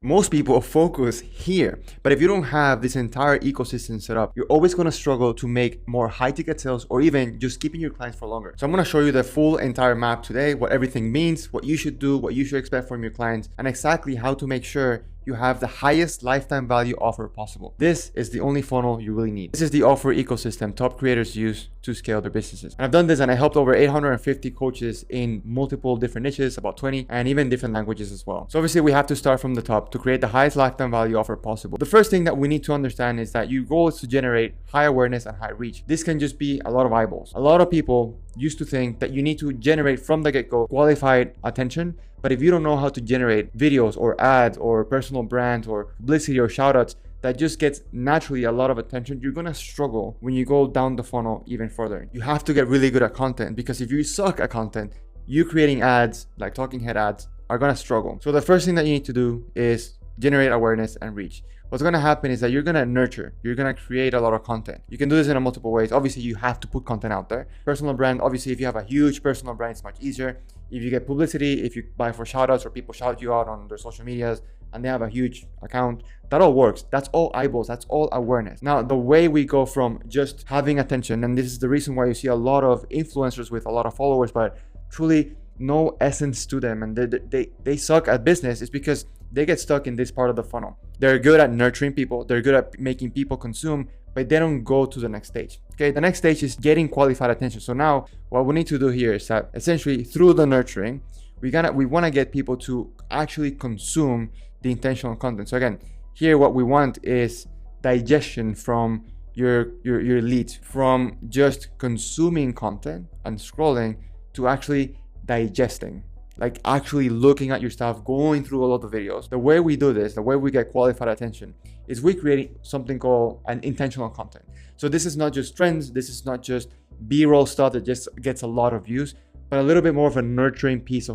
Most people focus here, but if you don't have this entire ecosystem set up, you're always going to struggle to make more high ticket sales or even just keeping your clients for longer. So I'm going to show you the full entire map today, what everything means, what you should do, what you should expect from your clients, and exactly how to make sure you have the highest lifetime value offer possible. This is the only funnel you really need. This is the offer ecosystem top creators use to scale their businesses. And I've done this and I helped over 850 coaches in multiple different niches, about 20, and even different languages as well. So obviously we have to start from the top to create the highest lifetime value offer possible. The first thing that we need to understand is that your goal is to generate high awareness and high reach. This can just be a lot of eyeballs. A lot of people used to think that you need to generate from the get-go qualified attention. But if you don't know how to generate videos or ads or personal brands or publicity or shoutouts that just gets naturally a lot of attention, you're gonna struggle when you go down the funnel even further. You have to get really good at content, because if you suck at content, you creating ads like talking head ads are gonna struggle. So the first thing that you need to do is generate awareness and reach. What's going to happen is that you're going to nurture, you're going to create a lot of content. You can do this in multiple ways. Obviously, you have to put content out there. Personal brand, obviously, if you have a huge personal brand, it's much easier. If you get publicity, if you buy for shoutouts or people shout you out on their social medias and they have a huge account, that all works. That's all eyeballs. That's all awareness. Now, the way we go from just having attention, and this is the reason why you see a lot of influencers with a lot of followers, but truly no essence to them and they suck at business, is because they get stuck in this part of the funnel. They're good at nurturing people, they're good at making people consume, but they don't go to the next stage. Okay, the next stage is getting qualified attention. So now what we need to do here is that essentially through the nurturing, we want to get people to actually consume the intentional content. So again, here what we want is digestion from your leads, from just consuming content and scrolling to actually digesting, like actually looking at your stuff, going through all of the videos. The way we do this, the way we get qualified attention, is we create something called an intentional content. So this is not just trends, this is not just B-roll stuff that just gets a lot of views, but a little bit more of a nurturing pieces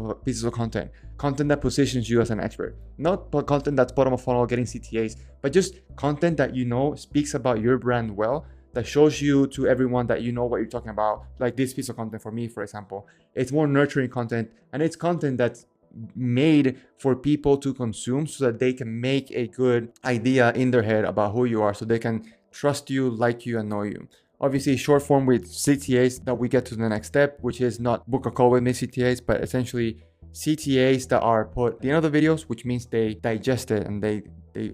of content that positions you as an expert. Not content that's bottom of funnel getting CTAs, but just content that you know speaks about your brand well, that shows you to everyone that you know what you're talking about. Like this piece of content for me, for example, it's more nurturing content, and it's content that's made for people to consume so that they can make a good idea in their head about who you are, so they can trust you, like you, and know you. Obviously, short form with CTAs that we get to the next step, which is not book a call with me CTAs, but essentially CTAs that are put at the end of the videos, which means they digest it and they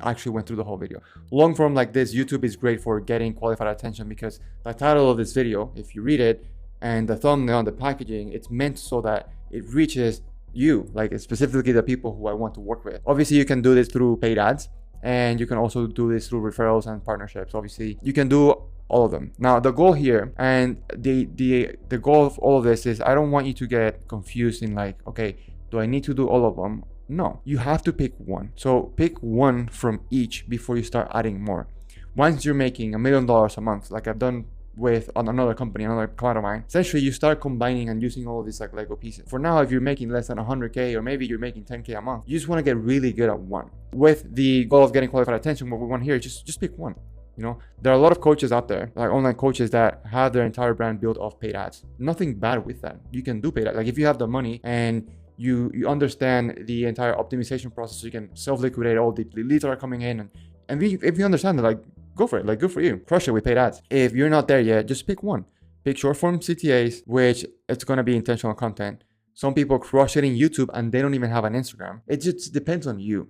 actually went through the whole video. Long form like this, YouTube is great for getting qualified attention, because the title of this video, if you read it, and the thumbnail and the packaging, it's meant so that it reaches you, like specifically the people who I want to work with. Obviously, you can do this through paid ads, and you can also do this through referrals and partnerships. Obviously, you can do all of them. Now, the goal here and the goal of all of this is, I don't want you to get confused in like, okay, do I need to do all of them? No, you have to pick one. So pick one from each before you start adding more. Once you're making $1 million a month, like I've done with on another company, another client of mine, essentially you start combining and using all of these like Lego pieces. For now, if you're making less than 100K, or maybe you're making 10K a month, you just want to get really good at one. With the goal of getting qualified attention, what we want here is just pick one. You know, there are a lot of coaches out there, like online coaches, that have their entire brand built off paid ads. Nothing bad with that. You can do paid ads. Like if you have the money and you understand the entire optimization process, you can self-liquidate all the leads that are coming in, and if you understand that, like, go for it, like, good for you, crush it with paid ads. If you're not there yet, just pick one. Pick short form CTAs, which it's going to be intentional content. Some people crush it in YouTube and they don't even have an Instagram. It just depends on you.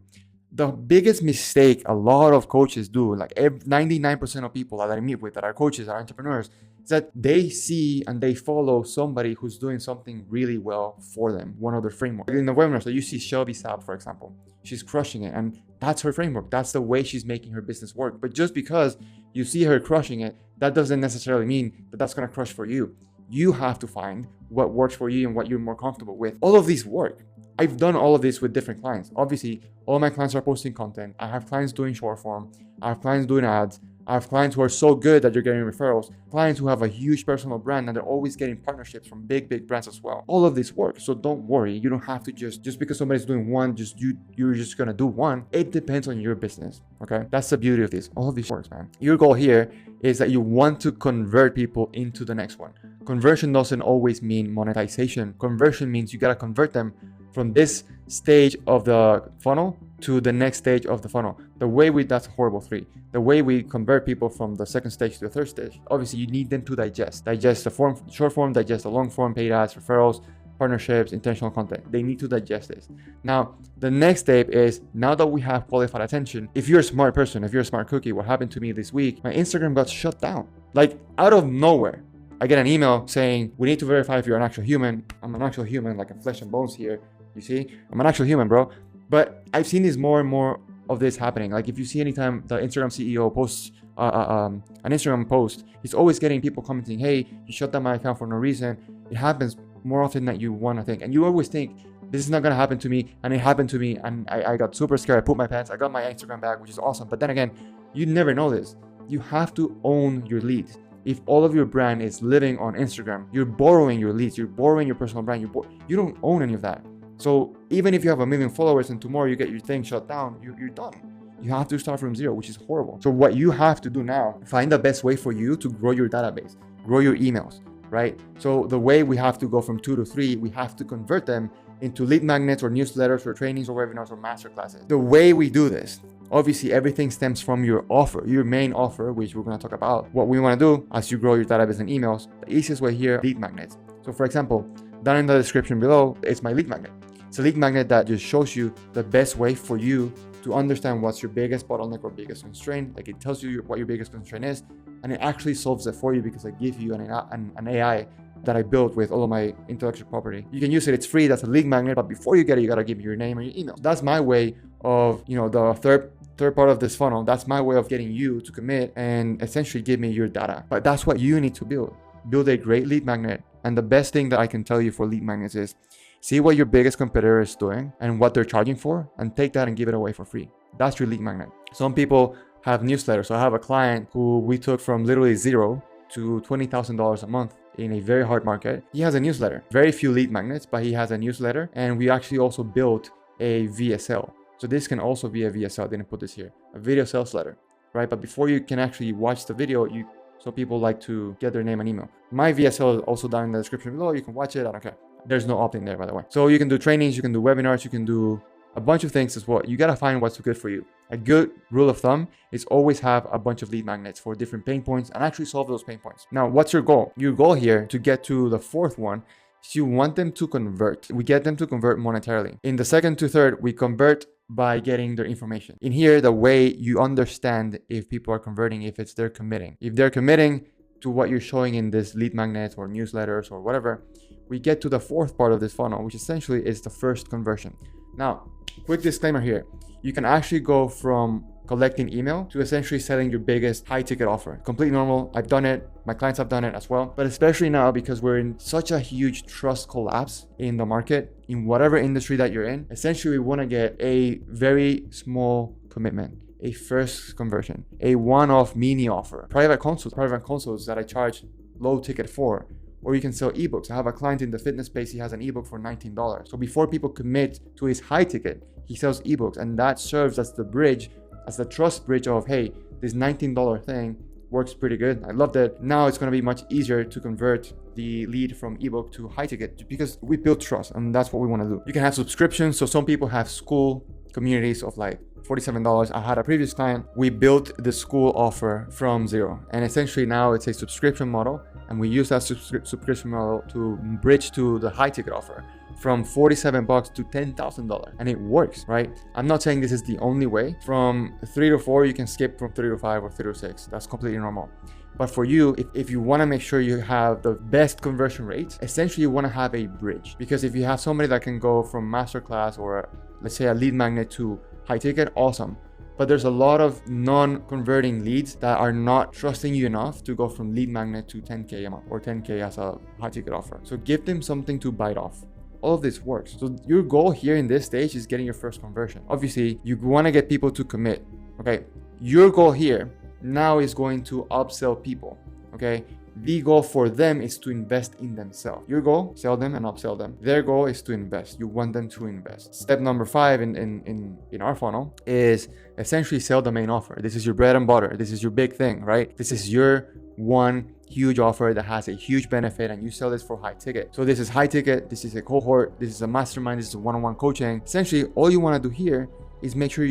The biggest mistake a lot of coaches do, like 99% of people that I meet with that are coaches, are entrepreneurs, is that they see and they follow somebody who's doing something really well for them, one of their frameworks. In the webinar, so you see Shelby Saab, for example, she's crushing it, and that's her framework. That's the way she's making her business work. But just because you see her crushing it, that doesn't necessarily mean that that's going to crush for you. You have to find what works for you and what you're more comfortable with. All of these work. I've done all of this with different clients. Obviously, all my clients are posting content. I have clients doing short form. I have clients doing ads. I have clients who are so good that you're getting referrals. Clients who have a huge personal brand and they're always getting partnerships from big brands as well. All of this works. So don't worry. You don't have to just because somebody's doing one, you're just gonna do one. It depends on your business. Okay. That's the beauty of this. All of this works, man. Your goal here is that you want to convert people into the next one. Conversion doesn't always mean monetization. Conversion means you gotta convert them from this stage of the funnel to the next stage of the funnel. That's a horrible 3. The way we convert people from the second stage to the third stage, obviously you need them to digest the short form, digest the long form, paid ads, referrals, partnerships, intentional content. They need to digest this. Now, the next step is, now that we have qualified attention, if you're a smart person, if you're a smart cookie, what happened to me this week, my Instagram got shut down. Like out of nowhere. I get an email saying, we need to verify if you're an actual human. I'm an actual human, like a flesh and bones here. You see, I'm an actual human, bro. But I've seen this more and more of this happening. Like if you see anytime the Instagram CEO posts an Instagram post, he's always getting people commenting, hey, you shut down my account for no reason. It happens more often than you want to think. And you always think, this is not going to happen to me. And it happened to me. And I got super scared. I pooped my pants. I got my Instagram back, which is awesome. But then again, you never know this. You have to own your leads. If all of your brand is living on Instagram, you're borrowing your leads. You're borrowing your personal brand. You don't own any of that. So even if you have 1 million followers and tomorrow you get your thing shut down, you're done. You have to start from zero, which is horrible. So what you have to do now, find the best way for you to grow your database, grow your emails, right? So the way we have to go from 2 to 3, we have to convert them into lead magnets or newsletters or trainings or webinars or masterclasses. The way we do this, obviously everything stems from your offer, your main offer, which we're going to talk about. What we want to do as you grow your database and emails, the easiest way here, lead magnets. So for example, down in the description below, it's my lead magnet. It's a lead magnet that just shows you the best way for you to understand what's your biggest bottleneck or biggest constraint. Like it tells you what your biggest constraint is, and it actually solves it for you because I give you an AI that I built with all of my intellectual property. You can use it, it's free, that's a lead magnet, but before you get it, you gotta give me your name and your email. So that's my way of, the third part of this funnel. That's my way of getting you to commit and essentially give me your data. But that's what you need to build a great lead magnet. And the best thing that I can tell you for lead magnets is see what your biggest competitor is doing and what they're charging for, and take that and give it away for free. That's your lead magnet. Some people have newsletters. So I have a client who we took from literally zero to $20,000 a month in a very hard market. He has a newsletter, very few lead magnets, but he has a newsletter. And we actually also built a VSL. So this can also be a VSL. I didn't put this here, a video sales letter, right? But before you can actually watch the video, so people like to get their name and email. My VSL is also down in the description below. You can watch it. I don't care. There's no opt-in there, by the way. So you can do trainings, you can do webinars, you can do a bunch of things as well. You got to find what's good for you. A good rule of thumb is always have a bunch of lead magnets for different pain points and actually solve those pain points. Now, what's your goal? Your goal here to get to the fourth one is you want them to convert. We get them to convert monetarily. In the second to third, we convert by getting their information. In here, the way you understand if people are converting, if they're committing. If they're committing to what you're showing in this lead magnets or newsletters or whatever, we get to the fourth part of this funnel, which essentially is the first conversion. Now, quick disclaimer here. You can actually go from collecting email to essentially selling your biggest high ticket offer. Completely normal. I've done it. My clients have done it as well. But especially now, because we're in such a huge trust collapse in the market, in whatever industry that you're in, essentially we want to get a very small commitment, a first conversion, a one-off mini offer, private consults that I charge low ticket for. Or you can sell ebooks. I have a client in the fitness space. He has an ebook for $19. So before people commit to his high ticket, he sells ebooks. And that serves as the bridge, as the trust bridge of, hey, this $19 thing works pretty good. I loved it. Now it's going to be much easier to convert the lead from ebook to high ticket because we build trust, and that's what we want to do. You can have subscriptions. So some people have school communities of like $47. I had a previous client. We built the school offer from zero. And essentially now it's a subscription model. And we use that subscription model to bridge to the high ticket offer from $47 to $10,000. And it works, right? I'm not saying this is the only way. From 3 to 4, you can skip from 3 to 5 or 3 to 6. That's completely normal. But for you, if you want to make sure you have the best conversion rates, essentially you want to have a bridge. Because if you have somebody that can go from masterclass or let's say a lead magnet to high ticket, awesome. But there's a lot of non-converting leads that are not trusting you enough to go from lead magnet to 10K a month or 10K as a high ticket offer. So give them something to bite off. All of this works. So your goal here in this stage is getting your first conversion. Obviously, you want to get people to commit. Okay. Your goal here now is going to upsell people. Okay. The goal for them is to invest in themselves. Your goal, sell them and upsell them. Their goal is to invest. You want them to invest. Step number 5 in our funnel is essentially sell the main offer. This is your bread and butter. This is your big thing, right? This is your one huge offer that has a huge benefit, and you sell this for high ticket. So this is high ticket. This is a cohort. This is a mastermind. This is a one-on-one coaching. Essentially, all you want to do here is make sure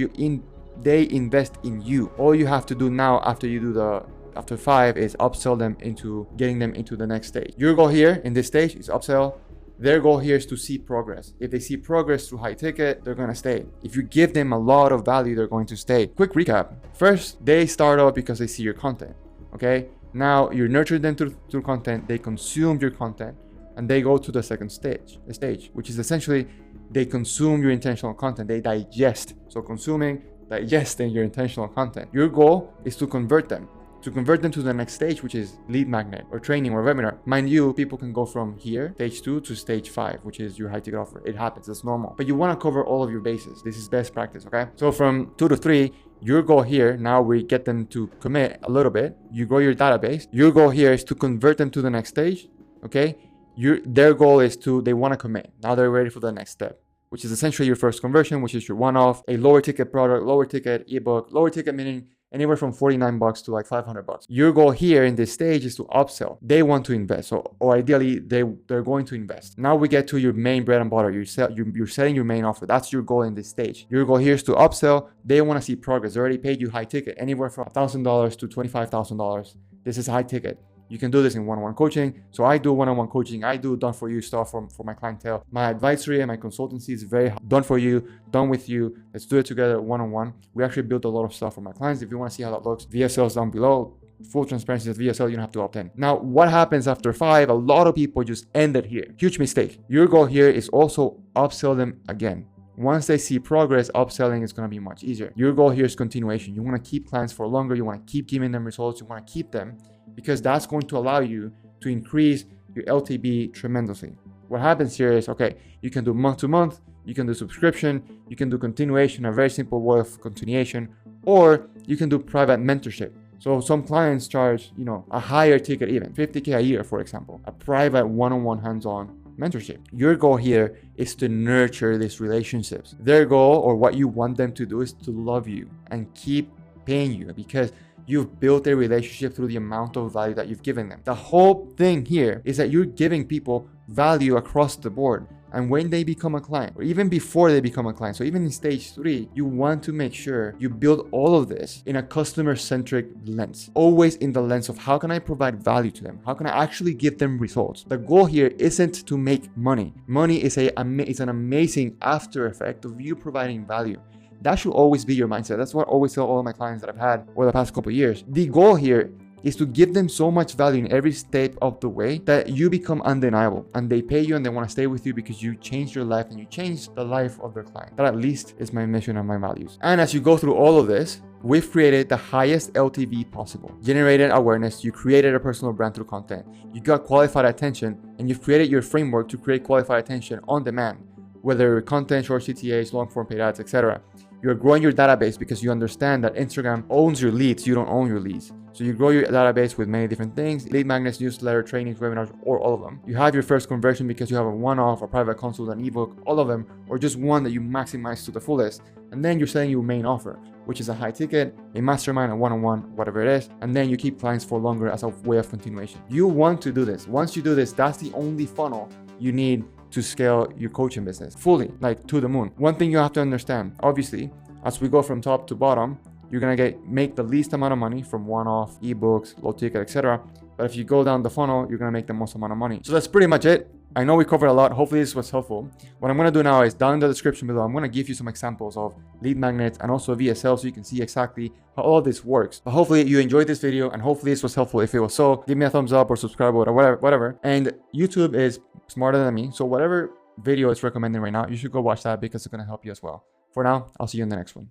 they invest in you. All you have to do now after 5 is upsell them into getting them into the next stage. Your goal here in this stage is upsell. Their goal here is to see progress. If they see progress through high ticket, they're going to stay. If you give them a lot of value, they're going to stay. Quick recap. First, they start off because they see your content. Okay. Now you nurture them through content. They consume your content and they go to the second stage, which is essentially they consume your intentional content. They digest. So consuming, digesting your intentional content. Your goal is to convert them to the next stage, which is lead magnet or training or webinar. Mind you, people can go from here, stage 2 to stage 5, which is your high ticket offer. It happens, it's normal. But you want to cover all of your bases. This is best practice, okay? So from 2 to 3, your goal here, now we get them to commit a little bit. You grow your database. Your goal here is to convert them to the next stage, okay? Their goal is they want to commit. Now they're ready for the next step, which is essentially your first conversion, which is your one-off, a lower ticket product, lower ticket ebook, lower ticket meaning anywhere from $49 to like $500. Your goal here in this stage is to upsell. They want to invest, or ideally they're going to invest. Now we get to your main bread and butter. You're setting your main offer. That's your goal in this stage. Your goal here is to upsell. They want to see progress. They already paid you high ticket, anywhere from $1,000 to $25,000. This is high ticket. You can do this in one-on-one coaching. So I do one-on-one coaching. I do done for you stuff for my clientele. My advisory and my consultancy is very done for you, done with you. Let's do it together one-on-one. We actually build a lot of stuff for my clients. If you want to see how that looks, VSL is down below. Full transparency is VSL, you don't have to opt in. Now, what happens after 5? A lot of people just end it here. Huge mistake. Your goal here is also upsell them again. Once they see progress, upselling is going to be much easier. Your goal here is continuation. You want to keep clients for longer. You want to keep giving them results. You want to keep them because that's going to allow you to increase your LTV tremendously. What happens here is, okay, you can do month to month, you can do subscription, you can do continuation, a very simple way of continuation, or you can do private mentorship. So some clients charge, a higher ticket even, $50K a year, for example, a private one-on-one hands-on mentorship. Your goal here is to nurture these relationships. Their goal, or what you want them to do, is to love you and keep paying you because you've built a relationship through the amount of value that you've given them. The whole thing here is that you're giving people value across the board. And when they become a client, or even before they become a client, so even in stage 3, you want to make sure you build all of this in a customer-centric lens. Always in the lens of how can I provide value to them? How can I actually give them results? The goal here isn't to make money. Money is an amazing after effect of you providing value. That should always be your mindset. That's what I always tell all of my clients that I've had over the past couple of years. The goal here is to give them so much value in every step of the way that you become undeniable and they pay you and they want to stay with you because you changed your life and you changed the life of their client. That at least is my mission and my values. And as you go through all of this, we've created the highest LTV possible, generated awareness, you created a personal brand through content, you got qualified attention, and you've created your framework to create qualified attention on demand, whether content, short CTAs, long form paid ads, etc. You're growing your database because you understand that Instagram owns your leads, you don't own your leads. So you grow your database with many different things, lead magnets, newsletter, trainings, webinars, or all of them. You have your first conversion because you have a one-off, a private consult, an ebook, all of them, or just one that you maximize to the fullest. And then you're selling your main offer, which is a high ticket, a mastermind, a one-on-one, whatever it is. And then you keep clients for longer as a way of continuation. You want to do this. Once you do this, that's the only funnel you need to scale your coaching business fully, like to the moon. One thing you have to understand, obviously, as we go from top to bottom, you're gonna make the least amount of money from one-off, ebooks, low ticket, etc. But if you go down the funnel, you're gonna make the most amount of money. So that's pretty much it. I know we covered a lot. Hopefully this was helpful. What I'm gonna do now is down in the description below, I'm gonna give you some examples of lead magnets and also VSL so you can see exactly how all of this works. But hopefully you enjoyed this video and hopefully this was helpful. If it was so, give me a thumbs up or subscribe or whatever. And YouTube is smarter than me. So whatever video it's recommending right now, you should go watch that because it's gonna help you as well. For now, I'll see you in the next one.